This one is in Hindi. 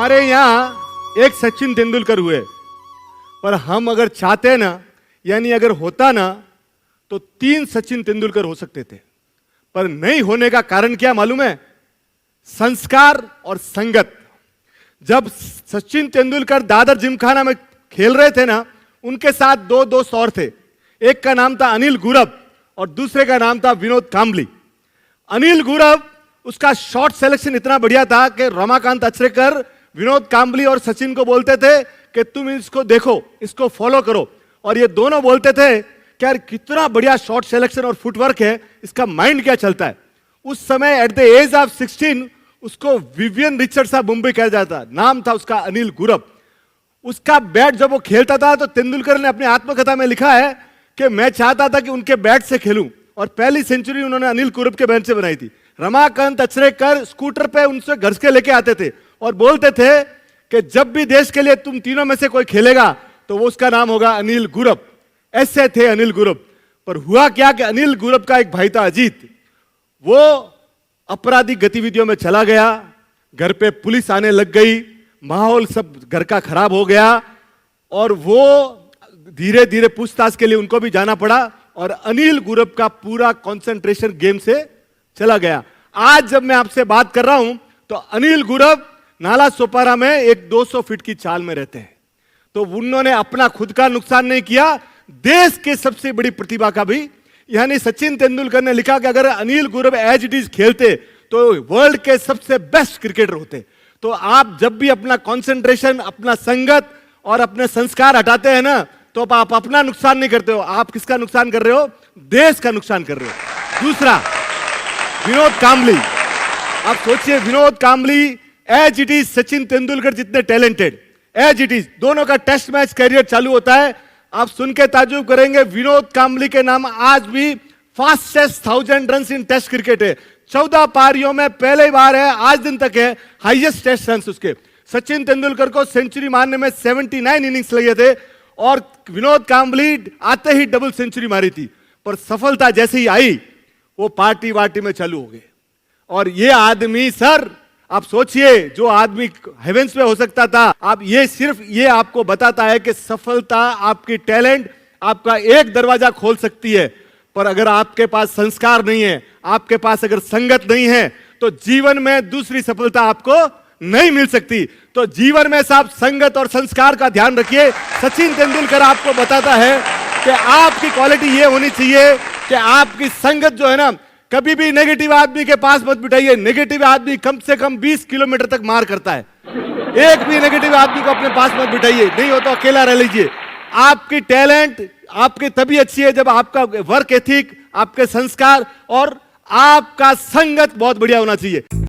हमारे यहाँ एक सचिन तेंदुलकर हुए, पर हम अगर चाहते ना, यानी अगर होता ना, तो 3 सचिन तेंदुलकर हो सकते थे। पर नहीं होने का कारण क्या मालूम है? संस्कार और संगत। जब सचिन तेंदुलकर दादर जिमखाना में खेल रहे थे ना, उनके साथ दो दोस्त और थे। एक का नाम था अनिल गुरव और दूसरे का नाम था विनोद कांबली। अनिल गुरव, उसका शॉट सिलेक्शन इतना बढ़िया था कि रमाकांत अचरेकर विनोद कांबली और सचिन को बोलते थे कि तुम इसको देखो, इसको फॉलो करो। और ये दोनों बोलते थे कि यार कितना बढ़िया शॉट सिलेक्शन और फुटवर्क है, इसका माइंड क्या चलता है। उस समय एट द एज ऑफ 16 उसको विवियन रिचर्ड्स ऑफ मुंबई कहा जाता, नाम था उसका अनिल गुरव। उसका बैट जब वो खेलता था तो तेंदुलकर ने अपनी आत्मकथा में लिखा है कि मैं चाहता था कि उनके बैट से खेलूं, और पहली सेंचुरी उन्होंने अनिल गुरव के बैट से बनाई थी। रमाकांत अचरेकर स्कूटर पे उनसे घर के लेके आते थे और बोलते थे कि जब भी देश के लिए तुम तीनों में से कोई खेलेगा तो वो उसका नाम होगा अनिल गुरव। ऐसे थे अनिल गुरव। पर हुआ क्या कि अनिल गुरव का एक भाई था अजीत, वो आपराधिक गतिविधियों में चला गया, घर पे पुलिस आने लग गई, माहौल सब घर का खराब हो गया और वो धीरे धीरे पूछताछ के लिए उनको भी जाना पड़ा और अनिल गुरव का पूरा कंसंट्रेशन गेम से चला गया। आज जब मैं आपसे बात कर रहा हूं तो अनिल गुरव नाला सोपारा में एक 200 फीट की चाल में रहते हैं। तो उन्होंने अपना खुद का नुकसान नहीं किया, देश के सबसे बड़ी प्रतिभा का भी। यानी सचिन तेंदुलकर ने लिखा कि अगर Anil Gurav as it is खेलते तो वर्ल्ड के सबसे बेस्ट क्रिकेटर होते। तो आप जब भी अपना कंसंट्रेशन, अपना संगत और अपने संस्कार हटाते हैं ना, तो आप अपना नुकसान नहीं करते हो, आप किसका नुकसान कर रहे हो? देश का नुकसान कर रहे हो। दूसरा, विनोद कांबली। आप सोचिए, Vinod Kambli as it is Sachin Tendulkar जितने टैलेंटेड, एज इट इज दोनों का टेस्ट मैच करियर चालू होता है। आप सुन के ताजुब करेंगे, विनोद कांबली के नाम आज भी fastest 1000 run in test cricket है। 14 पारियों में पहली बार है, आज दिन तक है हाईएस्ट टेस्ट रन उसके। सचिन तेंदुलकर को सेंचुरी मारने में 79 इनिंग्स लगे थे और विनोद कांबली आते ही डबल सेंचुरी मारी थी। पर सफलता जैसे ही आई वो पार्टी वार्टी में चालू हो गए। और ये आदमी, सर आप सोचिए, जो आदमी हेवेंस में हो सकता था, आप ये सिर्फ ये आपको बताता है कि सफलता, आपकी टैलेंट आपका एक दरवाजा खोल सकती है, पर अगर आपके पास संस्कार नहीं है, आपके पास अगर संगत नहीं है, तो जीवन में दूसरी सफलता आपको नहीं मिल सकती। तो जीवन में साहब संगत और संस्कार का ध्यान रखिए। सचिन तेंदुलकर आपको बताता है कि आपकी क्वालिटी ये होनी चाहिए कि आपकी संगत जो है ना, कभी भी नेगेटिव आदमी के पास मत बिठाइए। नेगेटिव आदमी कम से कम 20 किलोमीटर तक मार करता है। एक भी नेगेटिव आदमी को अपने पास मत बिठाइए, नहीं हो तो अकेला रह लीजिए। आपकी टैलेंट आपकी तभी अच्छी है जब आपका वर्क एथिक, आपके संस्कार और आपका संगत बहुत बढ़िया होना चाहिए।